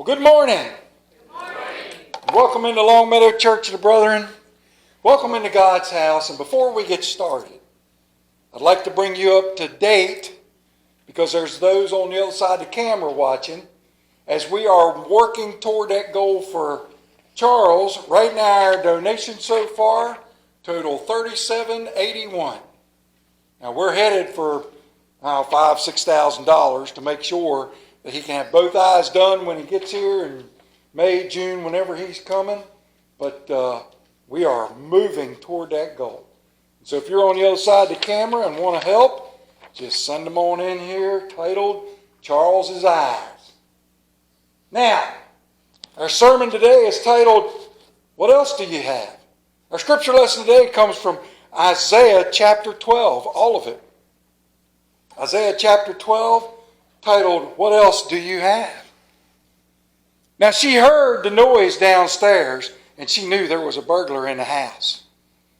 Well, good morning. Good morning. Welcome into Longmeadow Church of the Brethren. Welcome into God's house. And before we get started, I'd like to bring you up to date, because there's those on the other side of the camera watching, as we are working toward that goal for Charles. Right now, our donation so far total $37.81. Now we're headed for $5,000-$6,000 to make sure that he can have both eyes done when he gets here in May, June, whenever he's coming. But we are moving toward that goal. So if you're on the other side of the camera and want to help, just send them on in here, titled Charles's Eyes. Now, our sermon today is titled, What Else Do You Have? Our scripture lesson today comes from Isaiah chapter 12, all of it. Isaiah chapter 12, titled, What Else Do You Have? Now she heard the noise downstairs, and she knew there was a burglar in the house.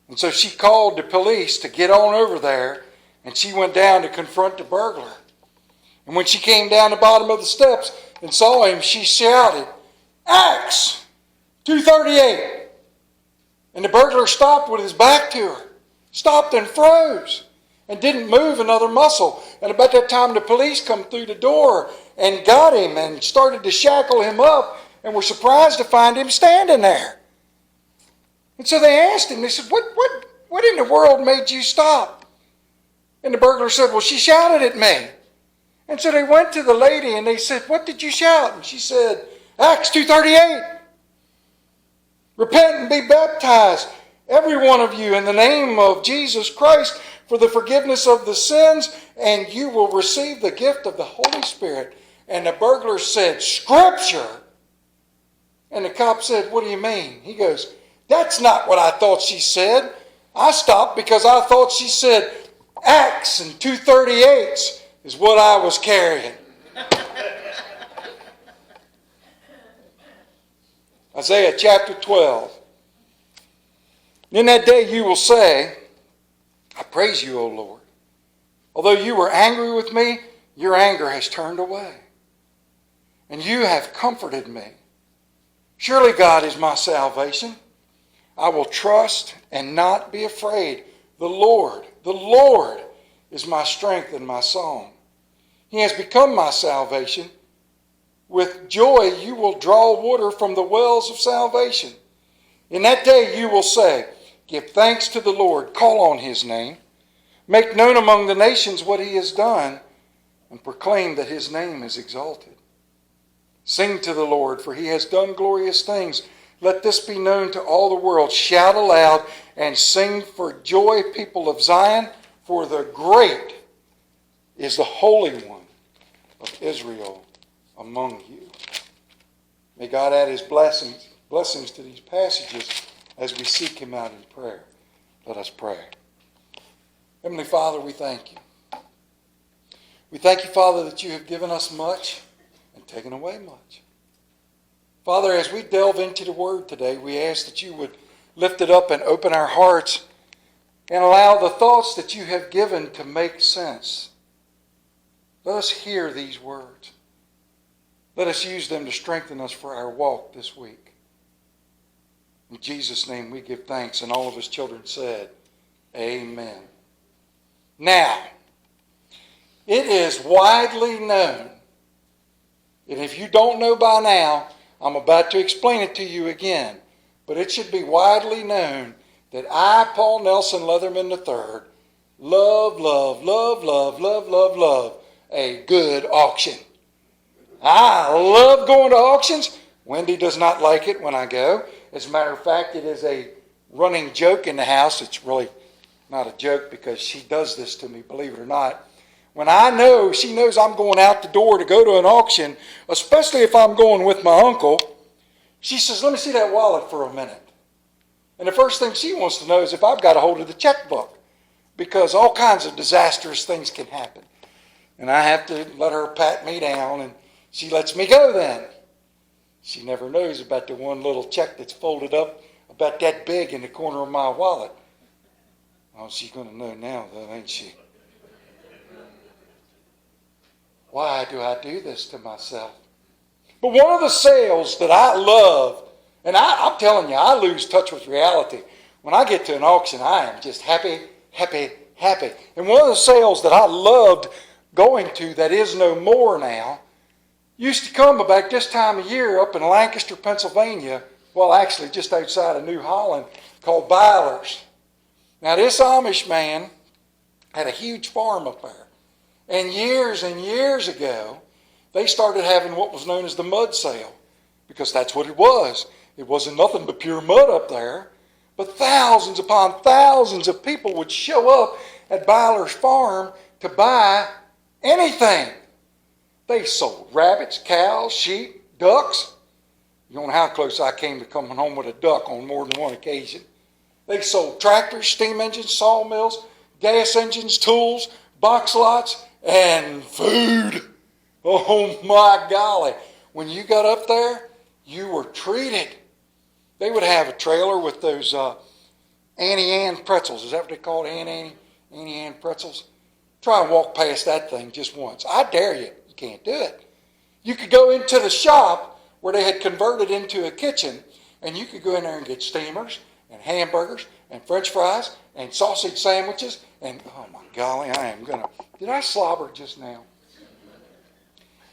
And so she called the police to get on over there, and she went down to confront the burglar. And when she came down the bottom of the steps and saw him, she shouted, Axe! 238! And the burglar stopped with his back to her, stopped and froze, and didn't move another muscle. And about that time, the police come through the door and got him and started to shackle him up, and were surprised to find him standing there. And so they asked him, they said, what in the world made you stop? And the burglar said, well, she shouted at me. And so they went to the lady and they said, what did you shout? And she said, Acts 2:38. Repent and be baptized, every one of you, in the name of Jesus Christ, for the forgiveness of the sins, and you will receive the gift of the Holy Spirit. And the burglar said, Scripture. And the cop said, what do you mean? He goes, that's not what I thought she said. I stopped because I thought she said Acts and 238s is what I was carrying. Isaiah chapter 12. In that day you will say, I praise you, O Lord. Although you were angry with me, your anger has turned away, and you have comforted me. Surely God is my salvation. I will trust and not be afraid. The Lord is my strength and my song. He has become my salvation. With joy you will draw water from the wells of salvation. In that day you will say, give thanks to the Lord, call on his name. Make known among the nations what he has done, and proclaim that his name is exalted. Sing to the Lord, for he has done glorious things. Let this be known to all the world. Shout aloud and sing for joy, people of Zion, for the great is the Holy One of Israel among you. May God add his blessings to these passages as we seek him out in prayer. Let us pray. Heavenly Father, we thank you. We thank you, Father, that you have given us much and taken away much. Father, as we delve into the Word today, we ask that you would lift it up and open our hearts and allow the thoughts that you have given to make sense. Let us hear these words. Let us use them to strengthen us for our walk this week. In Jesus' name we give thanks, and all of his children said, Amen. Now, it is widely known, and if you don't know by now, I'm about to explain it to you again, but it should be widely known that I, Paul Nelson Leatherman III, love a good auction. I love going to auctions. Wendy does not like it when I go. As a matter of fact, it is a running joke in the house. It's really not a joke because she does this to me, believe it or not. When she knows I'm going out the door to go to an auction, especially if I'm going with my uncle, she says, let me see that wallet for a minute. And the first thing she wants to know is if I've got a hold of the checkbook, because all kinds of disastrous things can happen. And I have to let her pat me down, and she lets me go then. She never knows about the one little check that's folded up about that big in the corner of my wallet. Oh, she's going to know now, though, ain't she? Why do I do this to myself? But one of the sales that I love, and I'm telling you, I lose touch with reality. When I get to an auction, I am just happy, happy, happy. And one of the sales that I loved going to that is no more now, used to come about this time of year up in Lancaster, Pennsylvania, well, actually just outside of New Holland, called Byler's. Now, this Amish man had a huge farm up there. And years ago, they started having what was known as the mud sale, because that's what it was. It wasn't nothing but pure mud up there. But thousands upon thousands of people would show up at Byler's farm to buy anything. They sold rabbits, cows, sheep, ducks. You don't know how close I came to coming home with a duck on more than one occasion. They sold tractors, steam engines, sawmills, gas engines, tools, box lots, and food. Oh my golly. When you got up there, you were treated. They would have a trailer with those Annie Ann pretzels. Is that what they call it? Annie Ann pretzels? Try and walk past that thing just once. I dare you. You can't do it. You could go into the shop where they had converted into a kitchen, and you could go in there and get steamers and hamburgers and French fries and sausage sandwiches. And oh my golly, did I slobber just now?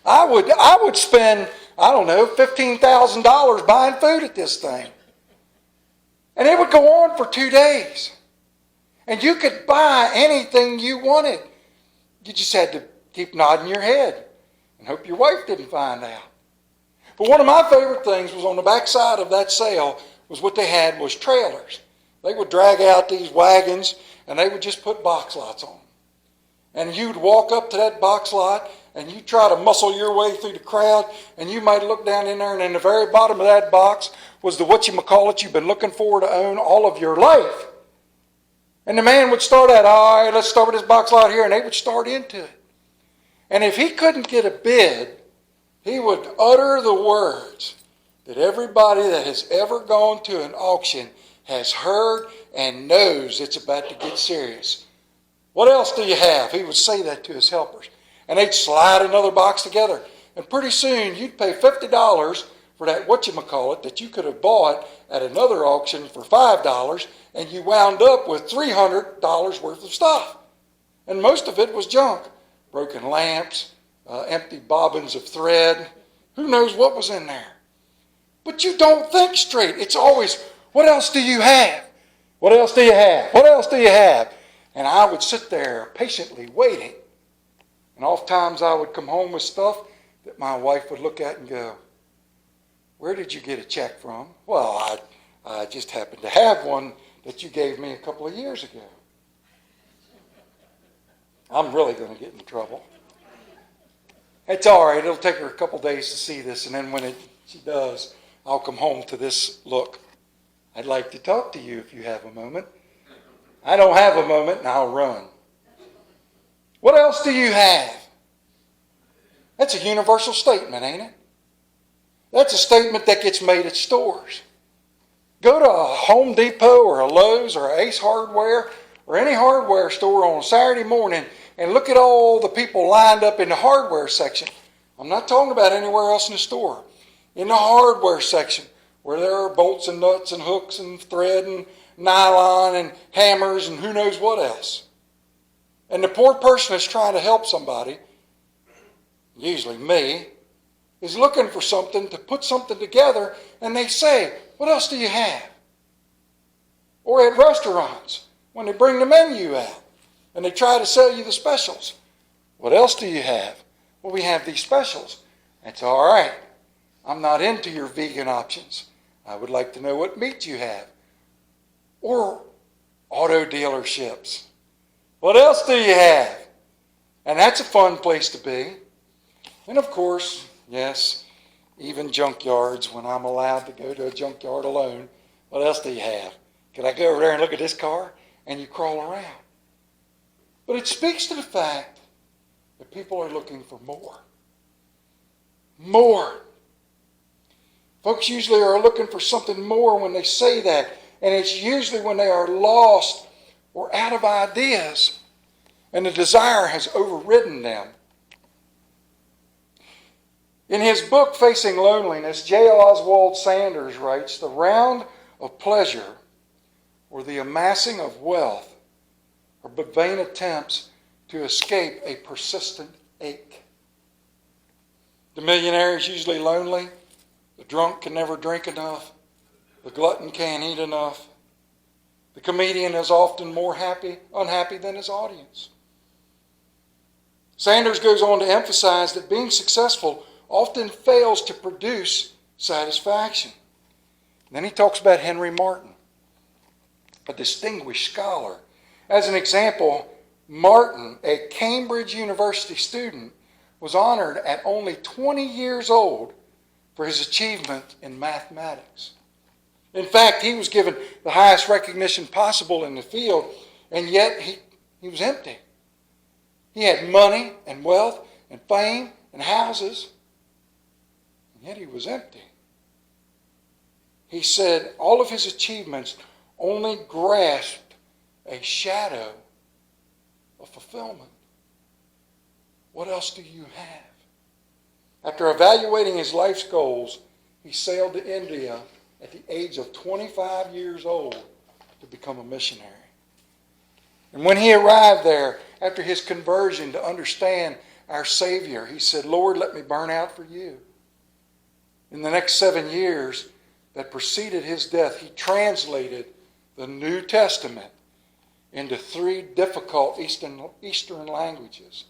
I would spend, I don't know, $15,000 buying food at this thing. And it would go on for 2 days. And you could buy anything you wanted. You just had to keep nodding your head and hope your wife didn't find out. But one of my favorite things was on the backside of that sale was what they had was trailers. They would drag out these wagons and they would just put box lots on them. And you'd walk up to that box lot and you try to muscle your way through the crowd, and you might look down in there, and in the very bottom of that box was the whatchamacallit you've been looking for to own all of your life. And the man would start out, all right, let's start with this box lot here, and they would start into it. And if he couldn't get a bid, he would utter the words that everybody that has ever gone to an auction has heard and knows it's about to get serious. What else do you have? He would say that to his helpers. And they'd slide another box together. And pretty soon you'd pay $50 for that whatchamacallit that you could have bought at another auction for $5, and you wound up with $300 worth of stuff. And most of it was junk. Broken lamps, empty bobbins of thread. Who knows what was in there? But you don't think straight. It's always, what else do you have? What else do you have? What else do you have? And I would sit there patiently waiting. And oftentimes I would come home with stuff that my wife would look at and go, where did you get a check from? Well, I just happened to have one that you gave me a couple of years ago. I'm really going to get in trouble. It's all right. It'll take her a couple days to see this, and then when she does, I'll come home to this look. I'd like to talk to you if you have a moment. I don't have a moment, and I'll run. What else do you have? That's a universal statement, ain't it? That's a statement that gets made at stores. Go to a Home Depot or a Lowe's or Ace Hardware or any hardware store on a Saturday morning and look at all the people lined up in the hardware section. I'm not talking about anywhere else in the store. In the hardware section, where there are bolts and nuts and hooks and thread and nylon and hammers and who knows what else. And the poor person that's trying to help somebody, usually me, is looking for something to put something together, and they say, what else do you have? Or at restaurants, when they bring the menu out, and they try to sell you the specials. What else do you have? Well, we have these specials. That's all right. I'm not into your vegan options. I would like to know what meat you have. Or auto dealerships. What else do you have? And that's a fun place to be. And of course, yes, even junkyards, when I'm allowed to go to a junkyard alone, what else do you have? Can I go over there and look at this car? And you crawl around. But it speaks to the fact that people are looking for more. More. Folks usually are looking for something more when they say that. And it's usually when they are lost or out of ideas and the desire has overridden them. In his book, Facing Loneliness, J. Oswald Sanders writes, "The round of pleasure or the amassing of wealth are but vain attempts to escape a persistent ache." The millionaire is usually lonely. The drunk can never drink enough. The glutton can't eat enough. The comedian is often more unhappy than his audience. Sanders goes on to emphasize that being successful often fails to produce satisfaction. And then he talks about Henry Martin, a distinguished scholar. As an example, Martin, a Cambridge University student, was honored at only 20 years old for his achievement in mathematics. In fact, he was given the highest recognition possible in the field, and yet he was empty. He had money and wealth and fame and houses, and yet he was empty. He said all of his achievements only grasped a shadow of fulfillment. What else do you have? After evaluating his life's goals, he sailed to India at the age of 25 years old to become a missionary. And when he arrived there, after his conversion to understand our Savior, he said, "Lord, let me burn out for you." In the next 7 years that preceded his death, he translated the New Testament into 3 difficult Eastern languages.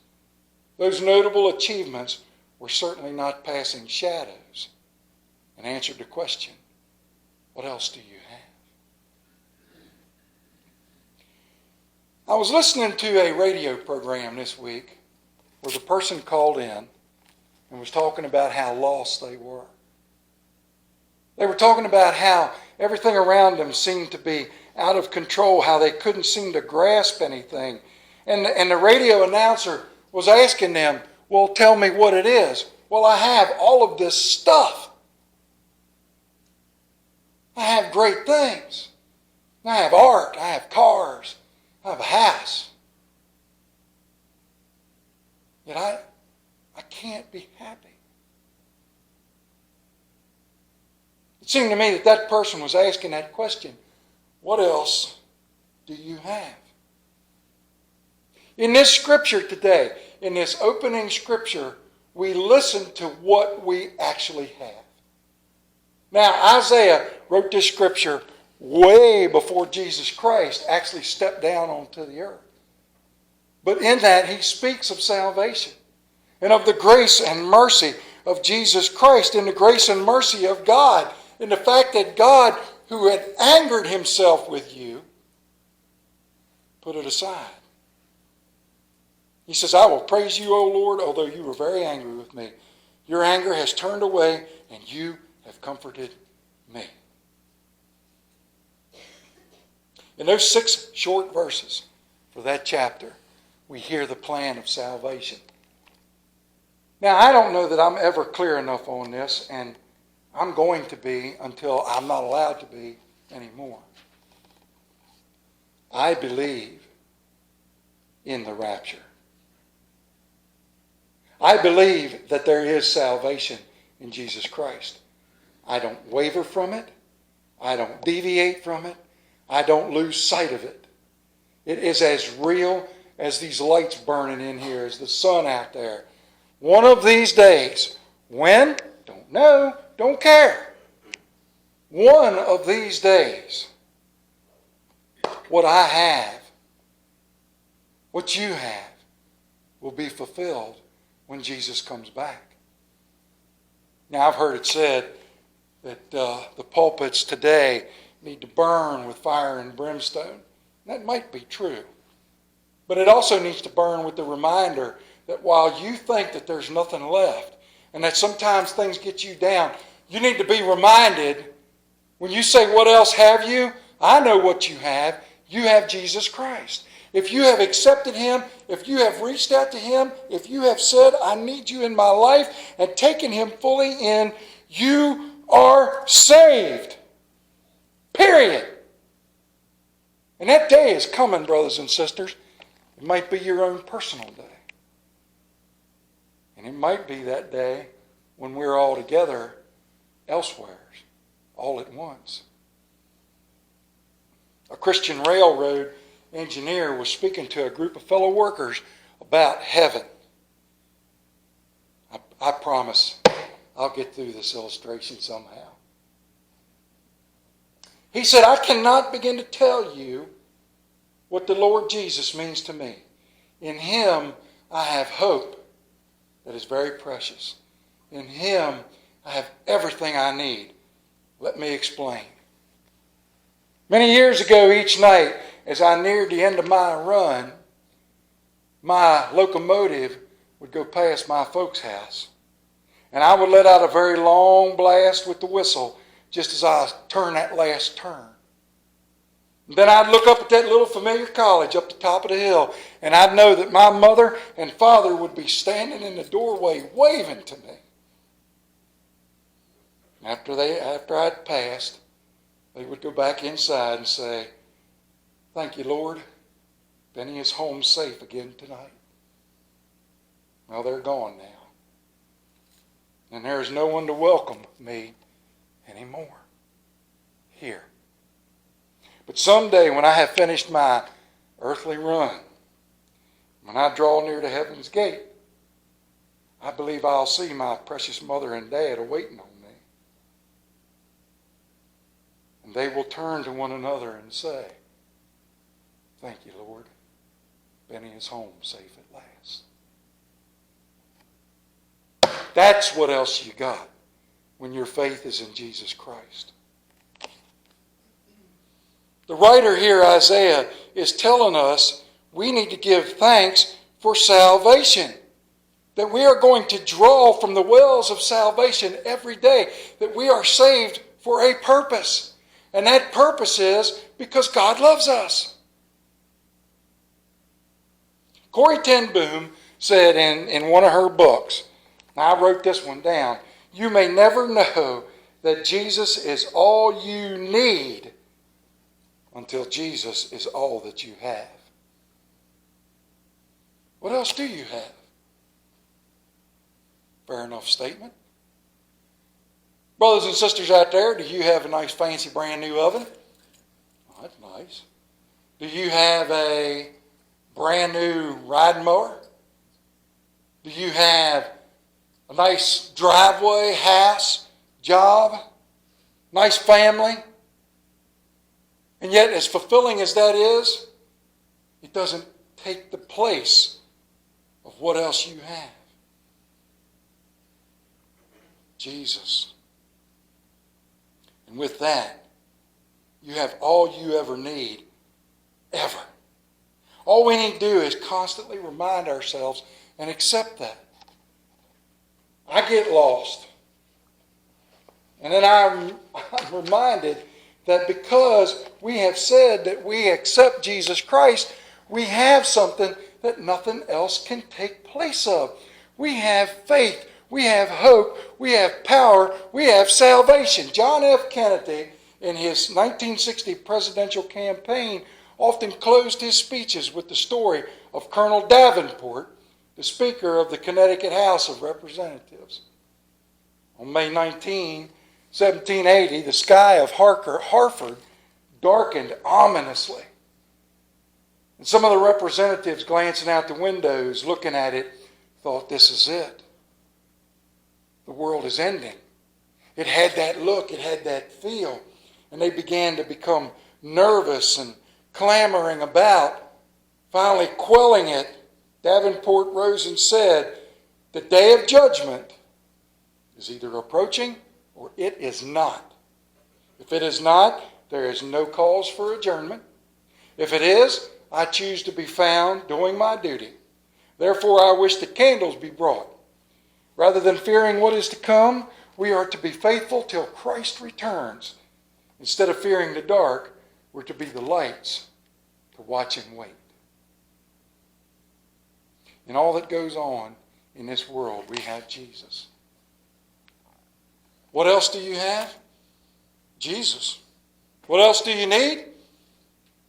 Those notable achievements were certainly not passing shadows and answered the question, what else do you have? I was listening to a radio program this week where the person called in and was talking about how lost they were. They were talking about how everything around them seemed to be out of control, how they couldn't seem to grasp anything. And the radio announcer was asking them, "Well, tell me what it is." "Well, I have all of this stuff. I have great things. I have art. I have cars. I have a house. Yet I can't be happy." It seemed to me that person was asking that question, what else do you have? In this scripture today, in this opening scripture, we listen to what we actually have. Now, Isaiah wrote this scripture way before Jesus Christ actually stepped down onto the earth. But in that, he speaks of salvation and of the grace and mercy of Jesus Christ and the grace and mercy of God, and the fact that God, who had angered himself with you, put it aside. He says, "I will praise you, O Lord, although you were very angry with me. Your anger has turned away, and you have comforted me." In those 6 short verses for that chapter, we hear the plan of salvation. Now, I don't know that I'm ever clear enough on this, and I'm going to be until I'm not allowed to be anymore. I believe in the rapture. I believe that there is salvation in Jesus Christ. I don't waver from it. I don't deviate from it. I don't lose sight of it. It is as real as these lights burning in here, as the sun out there. One of these days, when? Don't know, don't care. One of these days, what I have, what you have, will be fulfilled when Jesus comes back. Now, I've heard it said that the pulpits today need to burn with fire and brimstone. That might be true. But it also needs to burn with the reminder that while you think that there's nothing left, and that sometimes things get you down, you need to be reminded, when you say, "What else have you?" I know what you have. You have Jesus Christ. If you have accepted him, if you have reached out to him, if you have said, "I need you in my life," and taken him fully in, you are saved. Period. And that day is coming, brothers and sisters. It might be your own personal day. And it might be that day when we're all together elsewhere, all at once. A Christian railroad engineer was speaking to a group of fellow workers about heaven. I promise I'll get through this illustration somehow. He said, I cannot begin to tell you what the Lord Jesus means to me. In Him I have hope that is very precious. In Him I have everything I need. Let me explain. Many years ago each night, as I neared the end of my run, my locomotive would go past my folks' house. And I would let out a very long blast with the whistle just as I turned that last turn. Then I'd look up at that little familiar college up the top of the hill, and I'd know that my mother and father would be standing in the doorway waving to me. After I'd passed, they would go back inside and say, thank you, Lord. Benny is home safe again tonight. Well, they're gone now. And there is no one to welcome me anymore here. But someday when I have finished my earthly run, when I draw near to heaven's gate, I believe I'll see my precious mother and dad awaiting on me. And they will turn to one another and say, thank you, Lord. Benny is home safe at last. That's what else you got when your faith is in Jesus Christ. The writer here, Isaiah, is telling us we need to give thanks for salvation. That we are going to draw from the wells of salvation every day. That we are saved for a purpose. And that purpose is because God loves us. Corrie ten Boom said in one of her books, I wrote this one down, you may never know that Jesus is all you need until Jesus is all that you have. What else do you have? Fair enough statement. Brothers and sisters out there, do you have a nice fancy brand new oven? Oh, that's nice. Do you have a brand new riding mower? Do you have a nice driveway, house, job, nice family? And yet, as fulfilling as that is, it doesn't take the place of what else you have. Jesus. And with that, you have all you ever need, ever. All we need to do is constantly remind ourselves and accept that. I get lost. And then I'm reminded that because we have said that we accept Jesus Christ, we have something that nothing else can take place of. We have faith. We have hope. We have power. We have salvation. John F. Kennedy, in his 1960 presidential campaign, often closed his speeches with the story of Colonel Davenport, the Speaker of the Connecticut House of Representatives. On May 19, 1780, the sky of Hartford darkened ominously. And some of the representatives glancing out the windows, looking at it, thought, this is it. The world is ending. It had that look, it had that feel. And they began to become nervous and clamoring about. Finally quelling it, Davenport rose and said, the day of judgment is either approaching or it is not. If it is not, there is no cause for adjournment. If it is, I choose to be found doing my duty. Therefore, I wish the candles be brought. Rather than fearing what is to come, we are to be faithful till Christ returns. Instead of fearing the dark, we're to be the lights to watch and wait. In all that goes on in this world, we have Jesus. What else do you have? Jesus. What else do you need?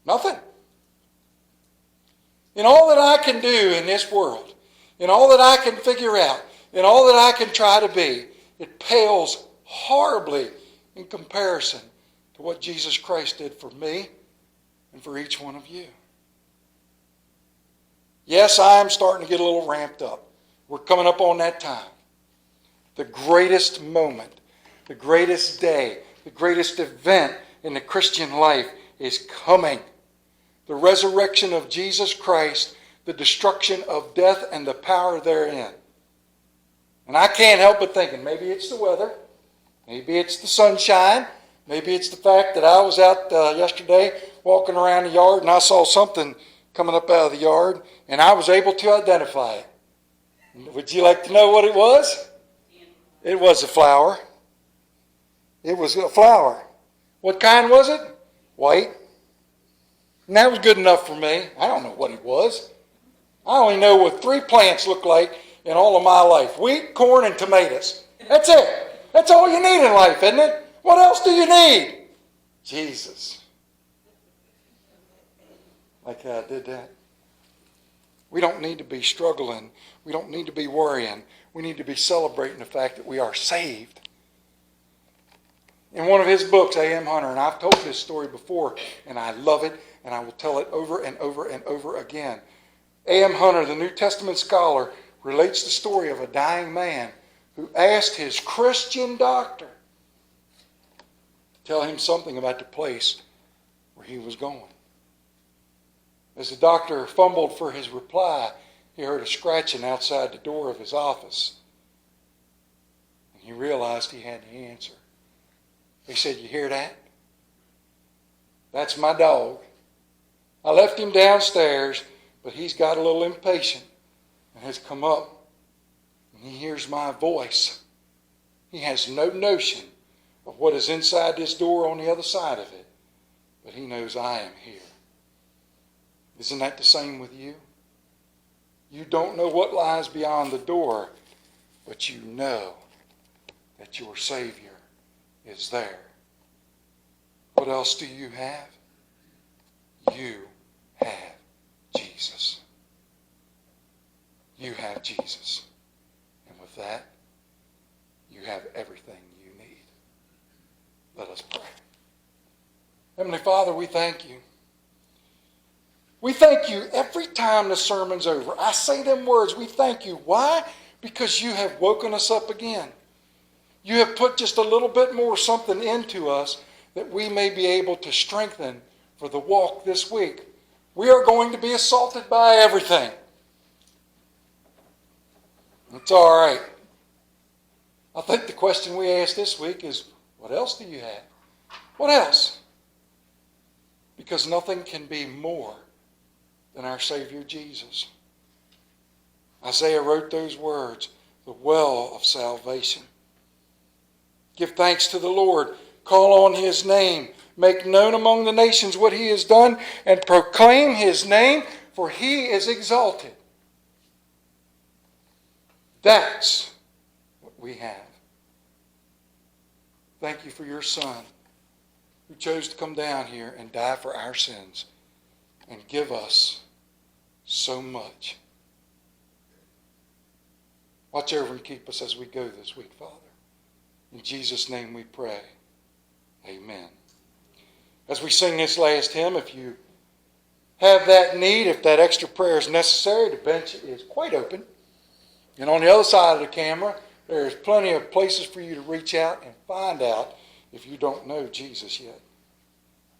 Nothing. In all that I can do in this world, in all that I can figure out, in all that I can try to be, It pales horribly in comparison to what Jesus Christ did for me and for each one of you. Yes, I am starting to get a little ramped up. We're coming up on that time. The greatest moment, the greatest day, the greatest event in the Christian life is coming. The resurrection of Jesus Christ, the destruction of death and the power therein. And I can't help but thinking, maybe it's the weather, maybe it's the sunshine, maybe it's the fact that I was out yesterday walking around the yard and I saw something coming up out of the yard and I was able to identify it. Would you like to know what it was? It was a flower. It was a flower. What kind was it? White. And that was good enough for me. I don't know what it was. I only know what 3 plants look like in all of my life. Wheat, corn, and tomatoes. That's it. That's all you need in life, isn't it? What else do you need? Jesus. Like how I did that. We don't need to be struggling. We don't need to be worrying. We need to be celebrating the fact that we are saved. In one of his books, A.M. Hunter, and I've told this story before, and I love it, and I will tell it over and over and over again. A.M. Hunter, the New Testament scholar, relates the story of a dying man who asked his Christian doctor to tell him something about the place where he was going. As the doctor fumbled for his reply, he heard a scratching outside the door of his office. And he realized he had the answer. He said, "You hear that? That's my dog. I left him downstairs, but he's got a little impatient and has come up. And he hears my voice. He has no notion of what is inside this door on the other side of it, but he knows I am here." Isn't that the same with you? You don't know what lies beyond the door, but you know that your Savior is there. What else do you have? You have Jesus. You have Jesus. And with that, you have everything you need. Let us pray. Heavenly Father, we thank you. We thank you every time the sermon's over. I say them words, we thank you. Why? Because you have woken us up again. You have put just a little bit more something into us that we may be able to strengthen for the walk this week. We are going to be assaulted by everything. It's all right. I think the question we ask this week is, what else do you have? What else? Because nothing can be more than our Savior Jesus. Isaiah wrote those words, the well of salvation. Give thanks to the Lord. Call on his name. Make known among the nations what he has done, and proclaim his name, for he is exalted. That's what we have. Thank you for your Son, who chose to come down here and die for our sins and give us so much. Watch over and keep us as we go this week, Father. In Jesus' name we pray. Amen. As we sing this last hymn, if you have that need, if that extra prayer is necessary, the bench is quite open. And on the other side of the camera, there's plenty of places for you to reach out and find out if you don't know Jesus yet.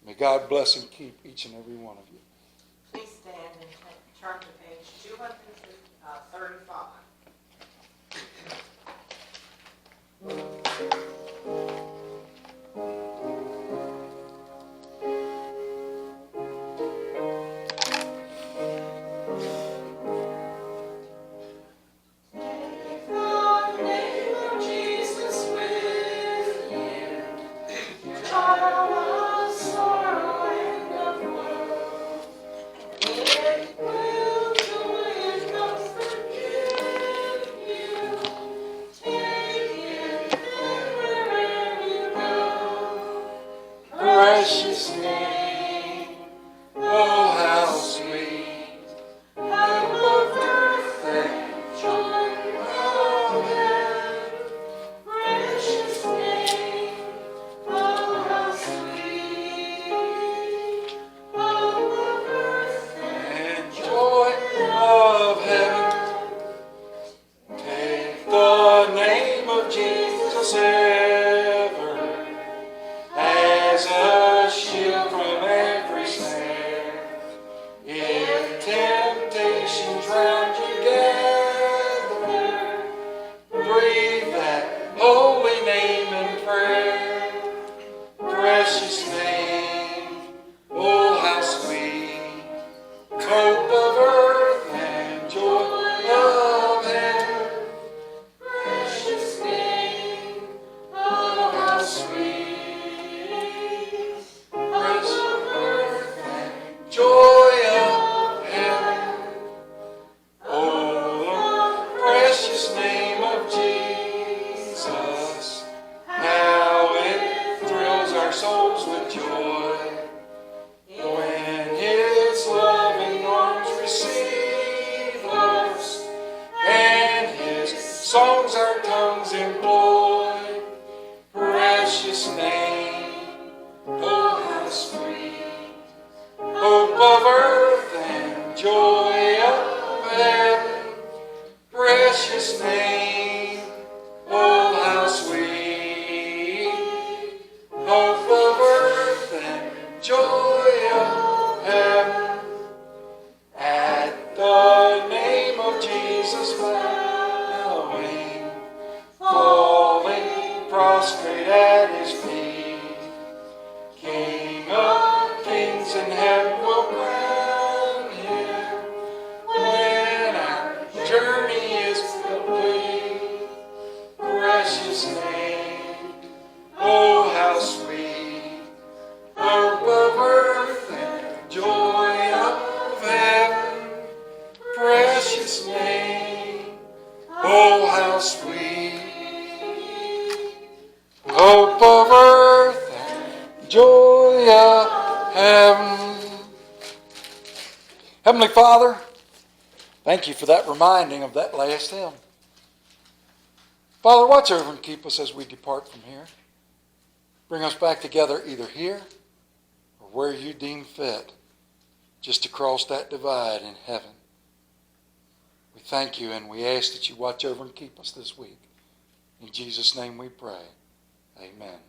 May God bless and keep each and every one of you. Please stand and turn to page 235. Precious name, oh how sweet, how perfect joy of heaven, severed as a shield from every snare. If temptations round you gather, breathe that holy name in prayer. Precious name, oh how sweet, hope of earth and joy of heaven. Precious name, oh how sweet, precious of earth and joy of heaven. Oh, the precious name of Jesus, how it thrills our souls with joy. When His loving arms receive us, and His songs our tongues employ. Precious name, oh how sweet, hope of earth and joy of heaven. Precious name, oh how sweet, hope of earth and joy of heaven. At the name of Jesus bowing, falling prostrate at His feet, King of kings in heaven will crown Him when our journey is complete. Precious name, oh how sweet, hope of earth and joy of heaven. Precious name, oh how sweet, hope of earth and joy of heaven. Heavenly Father, thank you for that reminding of that last hymn. Father, watch over and keep us as we depart from here. Bring us back together either here or where you deem fit, just to cross that divide in heaven. We thank you and we ask that you watch over and keep us this week. In Jesus' name we pray. Amen.